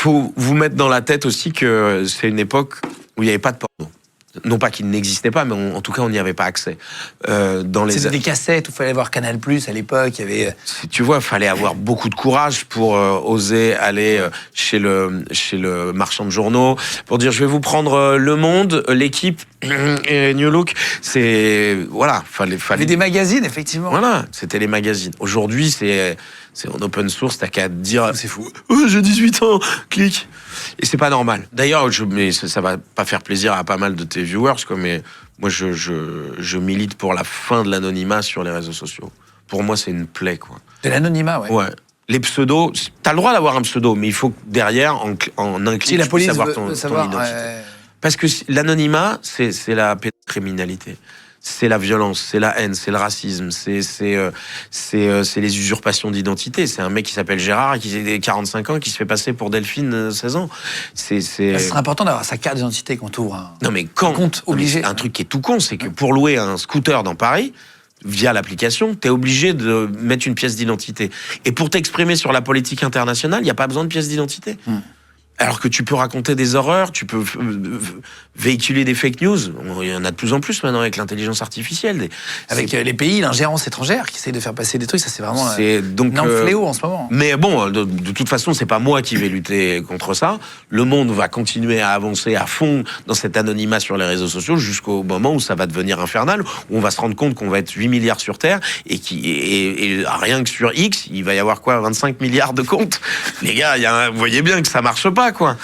faut vous mettre dans la tête aussi que c'est une époque où il n'y avait pas de porno. Non pas qu'il n'existait pas, mais en tout cas, on n'y avait pas accès. C'était des cassettes où il fallait voir Canal+, à l'époque, il y avait... Tu vois, il fallait avoir beaucoup de courage pour oser aller chez le marchand de journaux, pour dire, je vais vous prendre Le Monde, L'Équipe et New Look. Voilà, Il y avait des magazines, effectivement. Voilà, c'était les magazines. Aujourd'hui, c'est en open source, t'as qu'à te dire, c'est fou, oh, j'ai 18 ans, clique. Et c'est pas normal. D'ailleurs, mais ça va pas faire plaisir à pas mal de tes viewers, quoi, mais moi, je milite pour la fin de l'anonymat sur les réseaux sociaux. Pour moi, c'est une plaie, quoi. De l'anonymat, ouais. Ouais. Les pseudos, t'as le droit d'avoir un pseudo, mais il faut que derrière, en un clic, Si la police savoir veut ton savoir, identité. Parce que l'anonymat, c'est la pédocriminalité. C'est la violence, c'est la haine, c'est le racisme, c'est les usurpations d'identité. C'est un mec qui s'appelle Gérard, qui a 45 ans, qui se fait passer pour Delphine, 16 ans. Ce serait important d'avoir sa carte d'identité quand on ouvre un compte obligé. Un truc qui est tout con, c'est que pour louer un scooter dans Paris, via l'application, t'es obligé de mettre une pièce d'identité. Et pour t'exprimer sur la politique internationale, il n'y a pas besoin de pièce d'identité. Alors que tu peux raconter des horreurs, tu peux véhiculer des fake news. Il y en a de plus en plus maintenant avec l'intelligence artificielle. Avec les pays, l'ingérence étrangère qui essaie de faire passer des trucs, ça c'est vraiment donc un fléau en ce moment. Mais bon, de toute façon, c'est pas moi qui vais lutter contre ça. Le monde va continuer à avancer à fond dans cet anonymat sur les réseaux sociaux jusqu'au moment où ça va devenir infernal, où on va se rendre compte qu'on va être 8 milliards sur Terre et rien que sur X, il va y avoir quoi, 25 milliards de comptes. Les gars, vous voyez bien que ça marche pas, quoi.